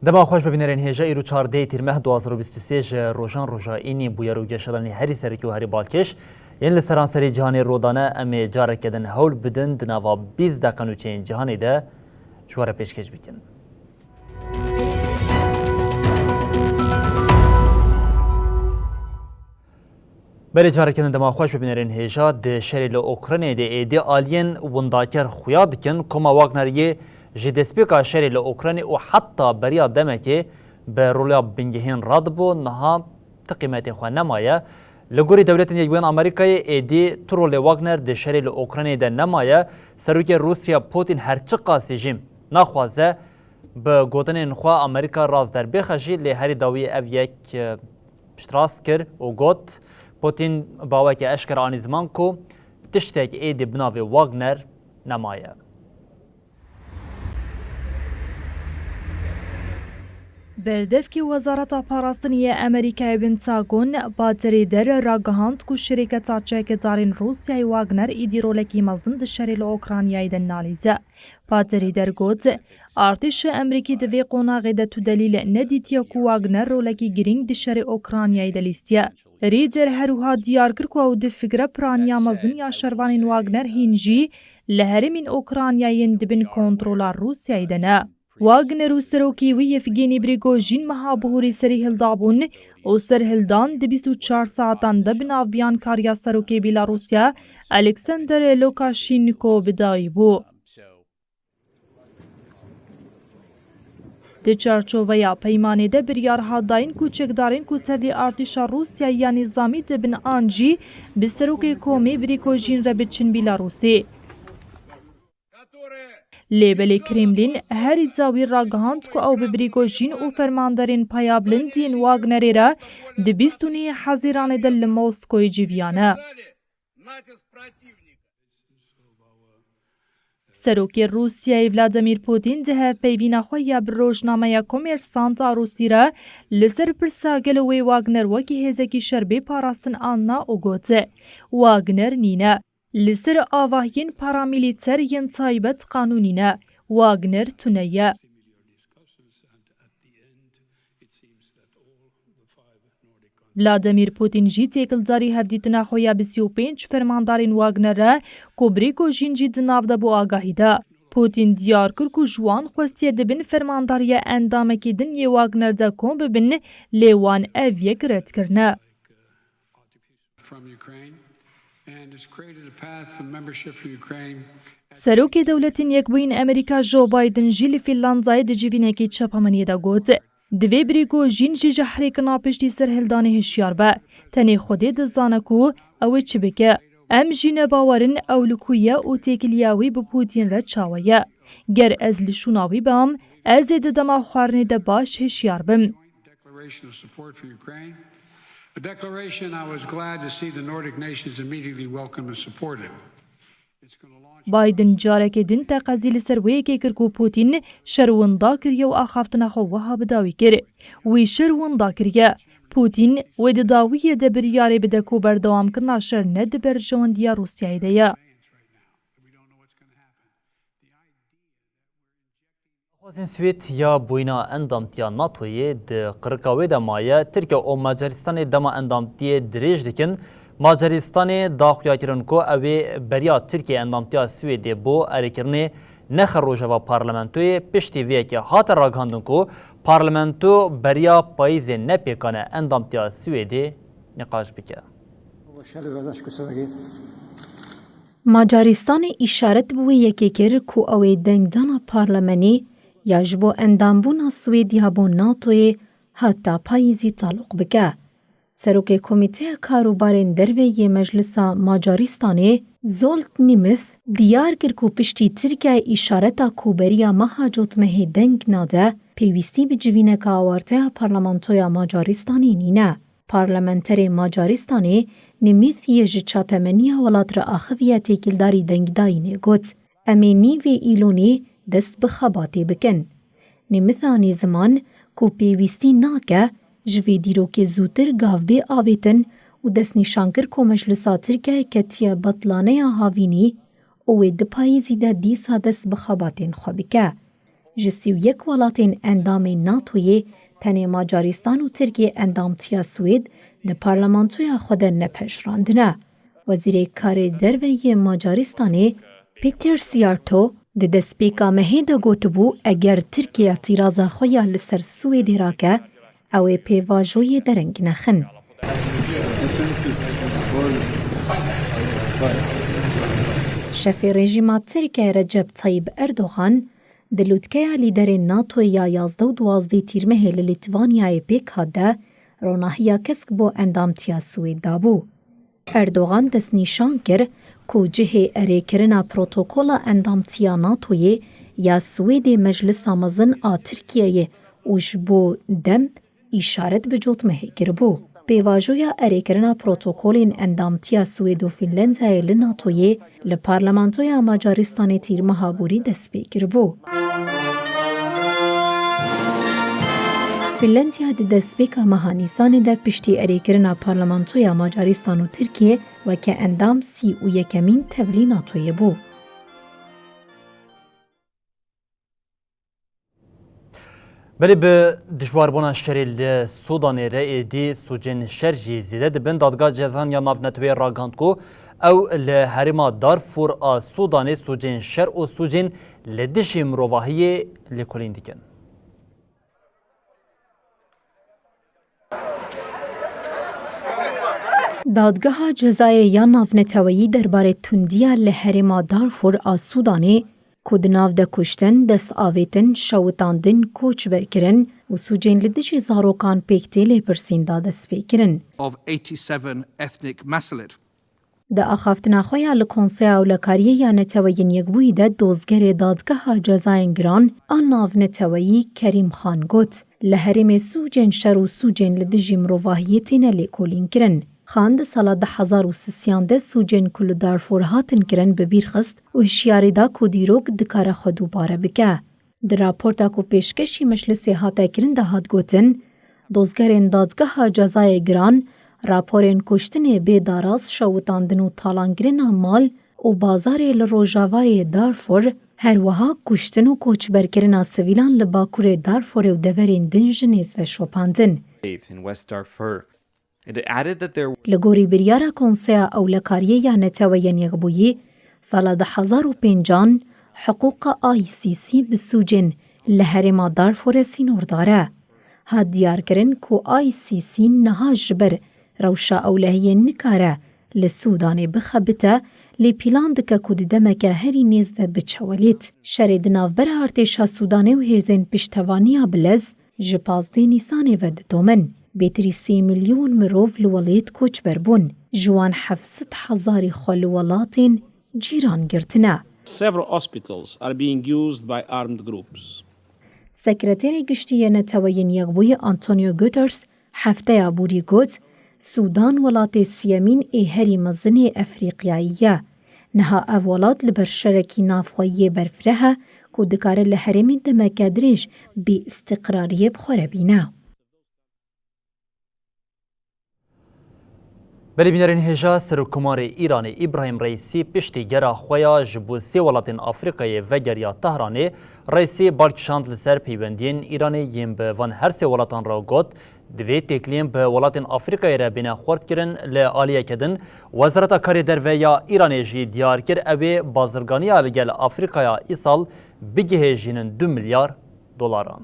دما خوش ببینرین هیجا ایرو 14 تیر ماه 2023 روشان روژا اینی بویا رو گشتلانی هری سرکی و هری بالکش این لسرانسری جهانی رودانه امی جاره کدن هول بدن دنوا 20 دقیقه چین جهانی ده شواره پیشکش بکن. بله جاره کدن دما خوش ببینرین هیجا ده شری لأوکراینی ده ایدی آلین ونداکر خویا بکن کما واگنریه جدسپیکا شری لأوکراینی و حتی بریا دمکی به رولیا بنگهین راد بو نها تقیمتی خواه نمایه لگوری دولت یکبین امریکای ایدی ترول واگنر ده شری لأوکراینی ده نمایه سروک روسیا پوتین هرچی قاسی جیم نخوازه به گوتن خواه امریکا راز در بخشی لی هری داوی او یک شتراس کر و گوت پوتین باوه که اشکر آنی زمان کو تشتک ایدی بناوی واگنر نمایه. بردفکی وزارت پاراستنی امریکای پنتاگون باتری در راگهاند کو شرکت چکدارین روسیای واگنر ایدی رولکی مزن د شری اوکراینای د نالیزه باتری در گوت ارتش امریکی د وی قوناغ د تو دلیل ندیتیا کو واگنر رولکی گرینگ د شری اوکراینای د لیستیا ریدر هروها دیار کر کو د فکر پرانیا مزن یا شروانین واگنر هینجی لهرمین اوکراینای دبن کنترول روسیای دنا واگنر و سروکی و یفگینی بریگوژین مهابهوری سری هلدابون و سر هلدان د 24 ساعتان د بناو بیان کاریا سروکی بیلاروسیا الکساندر لوکاشینکو بدایی بو. د چارچوبیا پیمانه ده بریارها داین کوچکدارین کوتلی ارتشا روسیا یا نظامی د بن آنجی به سروکی کومی بریگوژین را بچن بیلاروسی. لیبل کرملین هری زاوی راگهاند کو او ببریگوژین و فرماندارین پایابلن دین واگنری را د 29 حزیران دل موسکوی جیویانه. سروکی روسیای ولادیمیر پوتین ده پیوینا خویا بر روزنامه کمرسانت روسی را لسر پرساگل وی واگنر وکی هزکی شربی پاراستن آننا او گوته واگنر نینه لسر آواهین پارامیلیتر ین تایبت قانونینه واگنر تونیه. ولادیمیر پوتین جی تکلداری هفدیتنا خویا به 35 فرماندارین واگنر را کوبریگوژین جی دناو ده بو آگاهی ده. پوتین دیار کر کو جوان خواستی دبن فرمانداری اندامکی دن یه واگنر ده کن ببن لیوان اویک رد کرنه. سروکی دولتین یکبوین امریکا جو بایدن جیل فینلاندزای د جیوینکی چپامنی دا گوت دوی بریگوژین جی جحریک ناپشتی سر هلدان هشیار با تنی خودی دزانکو او چی بکه ام جین باورن اولکویه او تکلیاوی به پوتین را چاویه گر از لشوناوی بام از دما خوارنی دا باش هشیار بم. A declaration I was glad to see the Nordic nations immediately welcome and support it. بایدن جارک دین تقاضی لسروی که کرکو پوتین شروندا کریه و آخافتنا خواه بداوی کره وی شروندا کریه پوتین و داوی ده بریاری بده کو بردوام کرنا شر ند بر جواندیا روسیای ده. خوازین سویت یا بوینا اندامتیا ناتوی ده قرقاوی ده مایه ترکیه و مجارستان دما اندامتی دریج دکن مجارستان داخویا کرن کو اوی بریا ترکیه اندامتیا سویدی بو ارکرنی نخر روژه و پارلمنتوی پشتی وی که هات راگاندن کو پارلمنتو بریا پاییز نپیکانه اندامتیا سویدی نقاش بکه. مجارستان اشارت بوی یکی کر کو اوی دنگدان پارلمانی یا جبو اندامبونا سویدیا بو ناتوی حتی پاییزی تعلق بکه. سروک کمیته کاروبارین دروی مجلس مجارستانی زولت نیمث دیار کر کو پشتی ترکیه اشارتا کوبریا مهاجوت مه دنگ ناده پیوستی به جوینه که آورته پارلمانتویا ماجارستانی نینه. پارلمانتر ماجارستانی نیمث یج چاپمنیا ولات را آخویه تکیلداری دنگ داینه گوت. امینی و ایلونی دست بخاباتی بکن. نیمثانی زمان کو پیوستی ناکه جوی دیروک زودتر گاو بی آویتن و دست نشانکر کو مجلسا ترکیه کتیه بطلانه هاوینی او دپایزی ده دیسا دست بخاباتین خوابکه. جسیو یک ولاتین اندام ناتوی تنه ماجارستان و ترکیه اندام تیا سوید ده پارلمانتویا خود نپشراندنه. وزیر کار دروی ماجارستانی پیتر سیارتو ده دسپیکا مهی ده گوتبو اگر ترکیه تیرازا خویا لسر سویدی راکه او پیواجوی درنگ نخن. شف رژیم ترکیه رجب طیب اردوغان دلوتکه لیدر ناتو یا 11 و 12 تیرمه لیتوانیای پیک هاده روناهیا کسک بو اندامتیا سوید دابو. اردوغان دست نشان کر کو جه اره کرنا پروتوکولا اندامتیا ناتوی یا سوید مجلس آمازن آ ترکیه اوش بو دم اشارت بجوت مهی کربو. پیواجویا اره کرنا پروتوکولین اندامتیا سوید و فنلندهای لناتوی لپارلمانتویا ماجارستان تیر مهابوری دست پی کربو. فنلندیا د دسپیکا مهانیسان ده پشتی اره کرنا پارلمانتویا ماجارستان و ترکیه و که اندام 31 تولی ناتوی بو. بله به دشواربونا شری سودان رئیدی سوجن شرجی زیده دبن دادگاه جزان یا نافنتوی راگاندکو او لحرما دارفور آ سودان سوجن شر و سوجن لدشی مروواهی لکولین دیکن. دادگاه جزای یا نافنتویی درباره تندیا لحرما دارفور آ سودانی کودناو ده کشتن، دست آویتن، شوتاندن، کوچ برکرن و سوجین لدشی زاروکان پیکتی لپرسین داده سپیکرن. Of 87 ethnic Masalit. ده آخافتنا خویا لکنسیا و لکاریه یا نتوین یکبوی ده دوزگر دادگاه جزاین گران آن ناو نتویی کریم خان گوت لحرم سوجین شر و سوجین لدجی مروواهیتین لیکولین کرن. خاند سال 2013 سوجن کل دارفور هاتن کرن به بیرخست و هشیاری دا کو دیروک دکار خودو باره بکه. در راپورتا کو پیشکشی مجلسی هاته کرن ده هات گوتن دوزگرین دادگاه جزای گران راپورین کشتن بیداراز شوتاندن و تالانگرین مال و بازار لروژاوای دارفور هر وها کشتن و کوچ برکرنا سویلان لباکور دارفور و دورین دنجنیز و شوپاندن. In West Darfur. It added that there لگوری بریارا کنسیا او لکاریه یا نتوین یغبویی سال 2005 حقوق ICC بسوجن لحرما دارفور سینور داره. ها دیار کرن کو ICC نها جبر روشا اولهی نکاره لسودان بخبته لی پیلان دکه کود دمکه هری نیزده بچولیت. شرید نافبر ارتشا سودانه و هیزین پشتوانیا بلز جپازده نیسانه ود دومن. بیتری 3 میلیون مروف لولیت کوچ بربون. جوان 700,000 خلوالاتین جیران گرتنه. Several hospitals are being used by armed groups. سکرتیر گشتی نتوین یغبوی آنتونیو گوترس هفته بوری گوت سودان ولات سیامین هری مزن افریقیاییه. نها اولاد لبرشرکی نافخویی برفره که دکار لحرمی دمکدرش بی استقراریه بخوره بینه. بلی بینرین هجا سرکمار ایران ابراهیم رئیسی پشتی گرا خویا جبو سی ولاتین آفریقای و گریا تهرانی رئیسی بالکشاند لسر پیوندین ایرانی یم به وان هر سی ولاتان را گوت دوی تکلیم به ولاتین آفریقای را بنا خورد کرن لعالیه کدن وزارت کاری درویا ایرانی جی دیار کر اوی بازرگانی آلگل آفریقایا ای سال بگه جینن 2 میلیارد دلاران.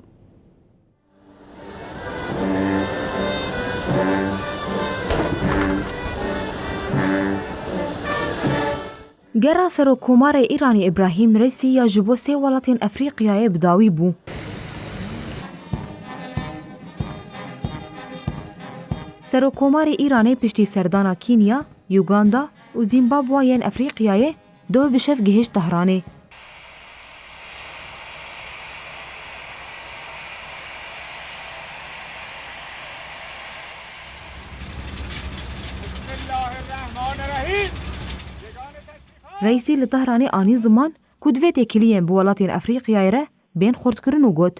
گەرا سەرۆکۆمارە ئیرانی ئیبراهیم رەیسی یا ji bo sê welatên Efrîqiyayê bi dawî bû. Serokkomarê Îranê piştî serdana Kenya, Uganda û و زیمبابوه ین افریقیایê dو bi şev gihîşt Tehranê. Reîsî li Tehranê anî ziman ku divê têkiliyên bi welatên Efrîqiyayê re bên xurtkirin û got.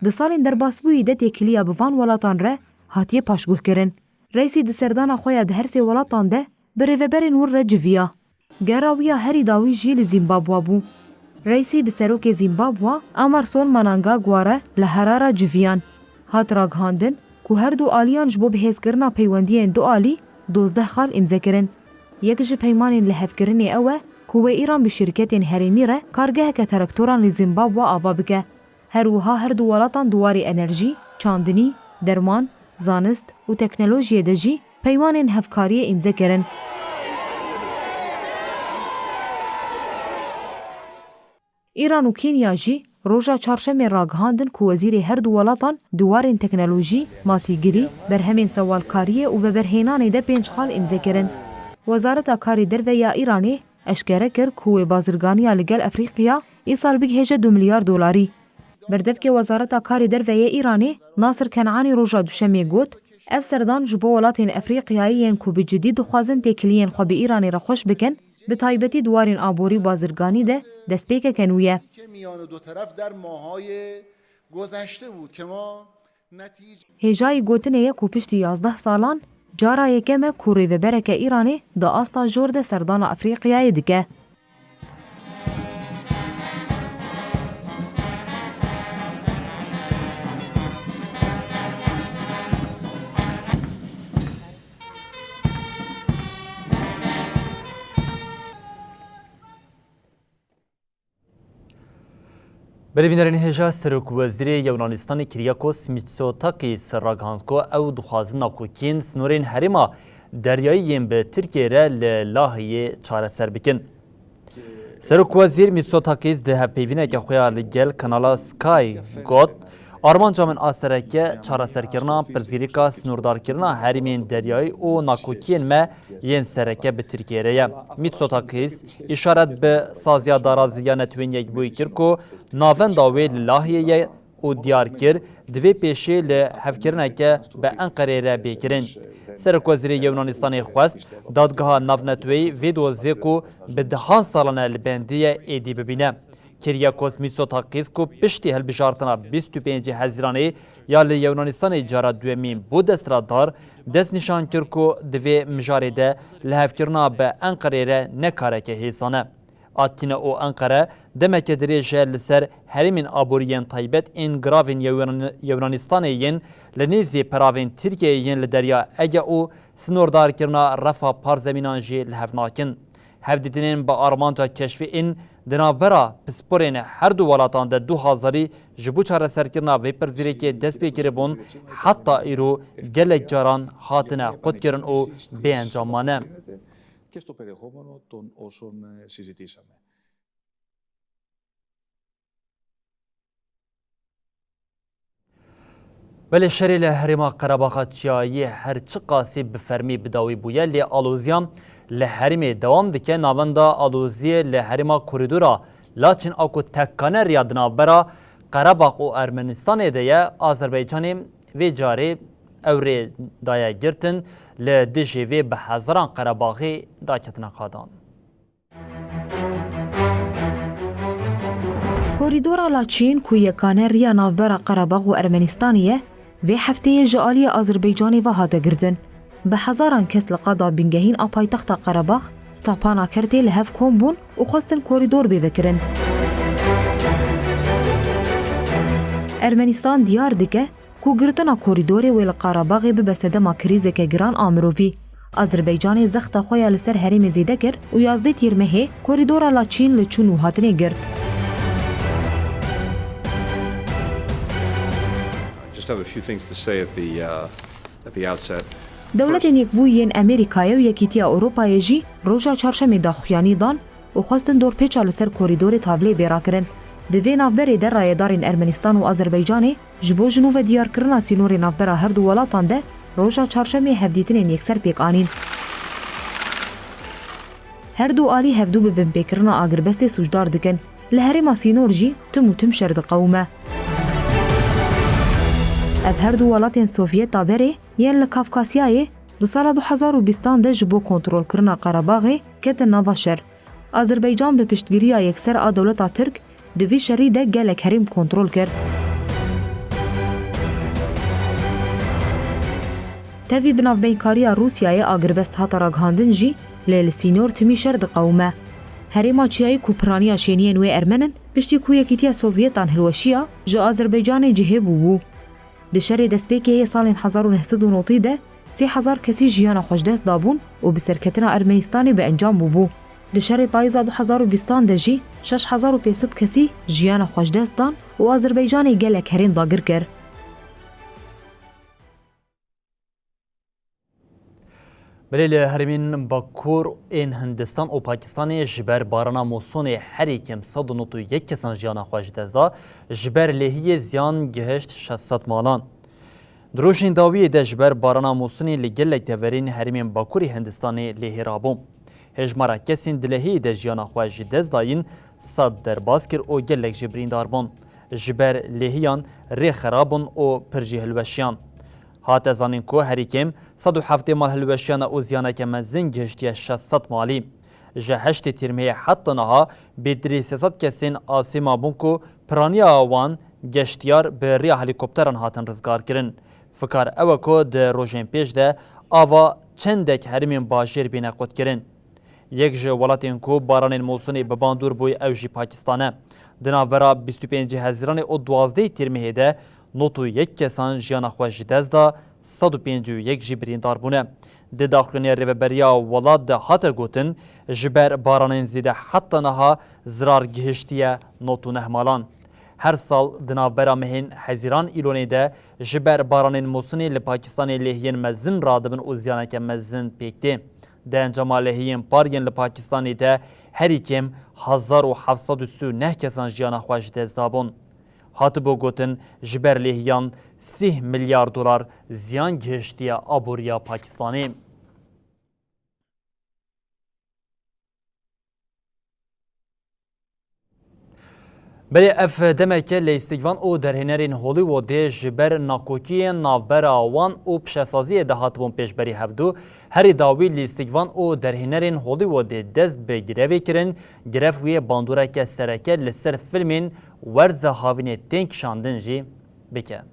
Di salên derbasbûyî de têkiliya bi van welatan re hatiye paşguhkirin. Reîsî di serdana xwe ya di her sê welatan de bi rêveberên wir re civiya. Gera wî ya herî dawî jî li Zîmbabwe bû. Reîsî bi serokê Zîmbabwe Emmerson Mnangagwa re li Harare civiyan. Hat ragihandin ku her du aliyan ji bo bihêzkirina peywendiyên du alî 12 xal îmzekirin. Yek ji peymanên lihevkirinê ew e ku wê îran bi şîrketên herêmî re kargeheke teraktoran li Zîmbabwe ava bike. Her wiha her du welatan duwarê enerjî, çandinî, derman, zanist û teknolojiyê de jî peymanên hevkariyê îmzekirin. İran û Kenya jî roja çarşemê ragihandin ku wezîrê her du welatan duwarên teknolojî, masîgirî, berhemên sewalkariyê û veberhênanê de 5 xal îmzekirin. Wezareta Karê Derve ya Îranê eşkere kir ku wê bazirganiya li gel Efrîqiya îsal bigihêje 2 milyar dolarî. Berdevkê Wezareta Karê Derveyê Îranê Nasir Kenanî roja duşemê got, ev serdan ji bo welatên Efrîqiyayê yên ku bi cidî dixwazin têkiliyên xwe bi Îranê re xweş bikin, bi taybetî duwarên aborî bazirganî de destpêkeke nû ye. Hêjayî gotinê ye ku piştî 11 salan cara yekem e ku rêvebereke Îranê di asta jor de serdana Efrîqiyayê dike. بلبینرین هجا سرک وزیر یونانستان کریاکوس میتسوتاکیس راگهاند کو او دخوازن ناکوکین سنورین هریما دریاییین به ترکیه را لاهیه چاره سر بکن. سرک وزیر میتسوتاکیس ده پیوینه که خویا لگل کانالا سکای گوت آرمانجا من آسرکه چاره سرکرنا پرزیریکا سنوردارکرنا هریمین دریایی و ناکوکین ما ین سرکه به ترکیه را. میتسوتاکیس اشارت به سازیا دارازیا نتوین یک بوی کرکو ناون داوی لاهیه و دیار کر دوی پیشی لحفکرنه که به انقره را بیکرین. سرک وزیر یونانستان خواست دادگاه ناونتوی ویدوزی کو به دهان سالانه لبندیه ایدی ببینه. کریاکوس میتسوتاکیس کو پشتی هلبجارتنا 25 هزیرانه یا لی یونانستان جارا دومین بو دسترادار دست نشان کرکو دوی مجاره ده لحفکرنا به انقره را نکاره که حیثانه. آتینا او انقره دمک دریجه لسر هریمین آبوریین تایبت این گراوین یونانستانیین لنیزی پراوین ترکیهین لدریا اگه او سنوردار کرنا رفا پارزمینان جی لحفناکن. هفدیدنین با آرمانجا کشفی این دنابرا پسپورین هر دو ولاتان ده 2000 جبو چاره سرکرنا و پرزیری که دست بگیره بون حتی ایرو گلک جاران خاطنه خود کرن او به انجامانه. Και στο περιεχόμενο των όσων συζητήσαμε. ولی شری لحرما قرباخ چیایی هر چه قاسی بفرمی بداوی بویه لی آلوزیام لحرمی دوام دکه ناوندا آلوزی لحرما کوریدورا لاچین اکو تکانه ریادنا برا قرباخ و ارمنستان دیه آذربایجانی و جاری اوری دایه گرتن لدجیوی به هزاران قرباخی داکتنا خادان. کوریدورا لاچین کو یکانه ریا ناوبرا قرباغ و ارمنستانیه و هفته جالی آذربایجانی و هاته گردن. به هزاران کس لقادا بینگهین آپایتخت قرباغ ستاپانا کرده لحف کن بون و خواستن کوریدور بکرن. ارمنستان دیار دیگه کو گرتنا کوریدوری ویل قرباغی به بسدما کریزه که گران آمروی. آذربایجان زخت خویا لسر هریم زیده کرد و 11 تیر مهی کوریدورا لاچین لچون و هاتنه گرد. Have a few things to say at the outset. دولتین یک بوین امریکایی و یکیتی اروپایی جی روژا چهارشنبه داخویانی دان و خواستن دور پیچ لسر کوریدور تابلی بیرا کرن. دوی نافبری در رایدارین ارمنستان و آذربایجان جبو جنوب دیار کرنا سینور نافبرا هر دو ولاتان ده روژا چهارشنبه هفدیتنین یکسر پیک آنین. هر دو آلی هفدو به بمپیکرنا آگربست سوجدار دکن لهرما سینور جی تم و تم شرد قومه. اف هر دو ولاتین سوویت تابره یان لکافکاسیای د سال 2020 ده جبو کنترول کرنا قرباغ کت نواشر. آذربایجان به پشتگیری یکسر آ دولت ترک دوی شری ده گلک هریم کنترول کرد. تاوی بنافبینکاری روسیای آگربست هاتا راگهاندن جی لیل سینور تمی شرد قومه. هریما چیای کوپرانیا شینین و ارمنن پشتی کویکیتیا سوویتان هلوشیا جا آذربایجان جهه بوبو. لشر دسپیکی سال 1990 ده 3000 کسی جیانا خوشدست دابون و بسرکتنا ارمنستانی به انجام بوبو. لشر پاییزا 2020 ده جی 6500 کسی جیانا خوشدست دان و آذربایجان گلک هرین داگر کرد. بلیل هرمین باکور این هندستان و پاکستان جبر بارنا موسون هری کم 191 کسان جیانا خوشدزدا جبر لهی زیان گهشت 600 مالان. دروشین داوی ده جبر بارنا موسونی لگلک دورین هرمین باکوری هندستانی لهی رابوم. هجمارا کسین دلهی ده جیانا خوشدزداین 100 درباز کر او گلک جبرین داربون. جبر لهیان ری خرابون او پرجی هلوشیان. هات زانین کو هریکم 107 مال هلوشیان او زیانه که مزین گشتی 600 مالی. جهشت تیرمیه حتی نها بدری 300 کسین آسیما بونکو پرانی آوان گشتیار به ریا هلیکوپتران هاتن رزگار کرن. فکر اوه کو ده روژین پیش ده آوا چندک هرمین باجیر بینه قد کرن. یک جه ولاتین کو باران موسونی بباندور بوی اوجی پاکستانه. دنابرا 25 هزیران او 12 تیرمیه ده نوتو یک کسان جیانا خوش دزدا 151 جبرین داربونه. ده داخلینی ریوبریا ولاد ده هاتر گوتن جبر بارانین زیده حتی نها زرار گهشتیه نوتو نهمالان. هر سال دنابرا مهین هزیران ایلونی ده جبر بارانین موسونی لپاکستانی لحیین مزن رادبن او زیانه که مزن پیکتی. ده انجام لحیین پارین لپاکستانی ده هری کم 1739 کسان جیانا خوش دزدابون. هاتبو گوتن جبر لهیان 30 میلیارد دلار زیان گهشتی آبوریا پاکستانی. بله اف دمکه لیستگوان او در هنرین هولیوود جبر ناکوکی ناوبر آوان او پشسازی ده هاتبون پیشبری هفدو هری داوی لیستگوان او در هنرین هولیوود دست به گروی کرن گرف وی باندورک سرکه لسر فیلمین ورز هاوین تنک شاندن جی بکن.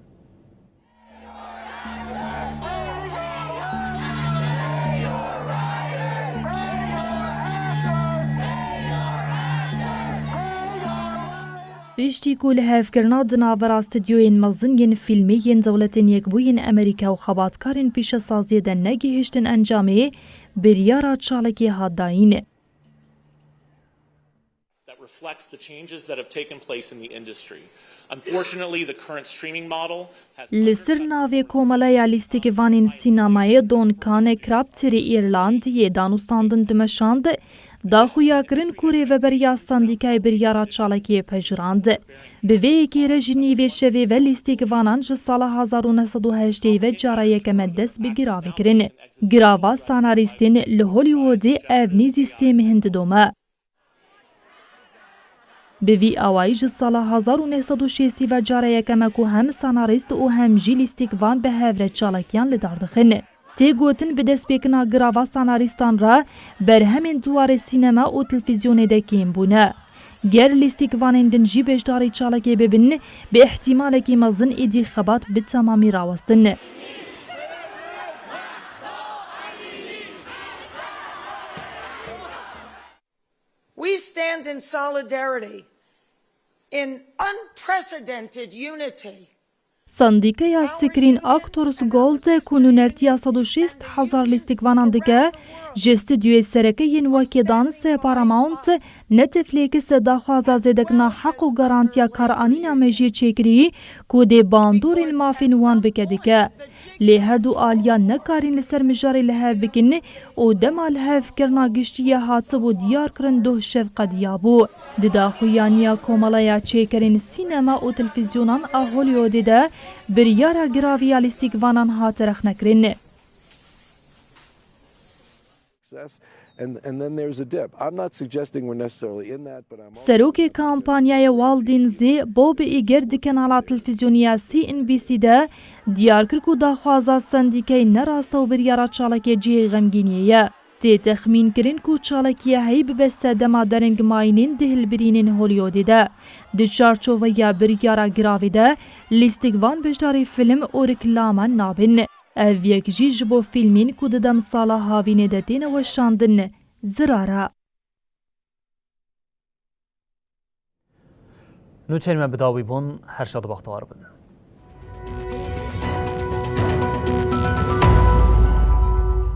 پشتی کل هفکرنا دناور استودیوین مزن ین فیلمی ین دولتین یک بوین امریکا و خباتکارین پیش سازی ده نگهشتن انجامه بریارا چالکی هاداین. That reflects the changes that have taken place in the industry. Unfortunately, the current streaming model has لسر ناوی کوملای لیستیک وانین سینمای دون کان کرابتری ایرلاندیه دانوستاندن دمشاند داخویا کرن کوری و بریا ساندیکای بریارا چالکی پجراند. به وی که رجنی و شوی و لیستیک وانان جسال 1908 و جارای کم دست بگیراوی کرن. گراوا ساناریستین لهولیوودی اونیزی سیم هند دومه. به وی آوایج سال 1960 و جارای کم که هم ساناریست و هم جی لیستیک وان به هفره چالکیان لداردخن. تی گوتن به دست بیکنا گراوا ساناریستان را بر همین دوار سینما و تلویزیون دکیم بونه. گر لیستیک وانندن جی بشداری چالکی ببین به احتمال که مزن ایدی خبات به تمامی راوستن. We stand in solidarity, in unprecedented unity. سندیکه سکرین اکتورس گولد کنونرتیا 160,000 لیستیکوانان دیگه جستودیوی سرکه ین وکیدان سه پاراماونت نتفلیکس داخوازا زدکنا حق و گارانتیا کارانینا مجی چکری کود باندور المافین وان بکدیکه لی هر دو آلیا نکارین لسر مجاری لحف بکن او دما لحف کرنا گشتی حاطب و دیار کرن دو شفق دیابو داخویانیا کومالایا چکرین سینما و تلفزیونان هولیوود ده بریارا گراویا لیستیکوانان هاترخ نکرین. and then there's a dip. I'm not suggesting we're necessarily in that, but I'm also سەرۆکی کامپانیای واڵدینزی بۆ بئیگەردی کەناڵا تەلڤیزیۆنیە CNBC دا دیار کرد و داخوازە سندیکەی نەڕاستە و بریارە چاڵکێجیی غەمگینیەیە. تێتەخمینکردن و چاڵکیە هەی ببەستە دەما دەرەنگماینین دهلبرینین هۆلیۆدیدا. دی چارچۆڤەیە بریارە گراڤیدا لیستیکوان بەشداری فیلم ئۆرکلامان نابن. ئەڤ یەکژی ji بۆ فیلمین ku di demsala havînê de têne weşandin zirara. نوچەرمە بداوی بوون هەر شاد بەختەوار بن.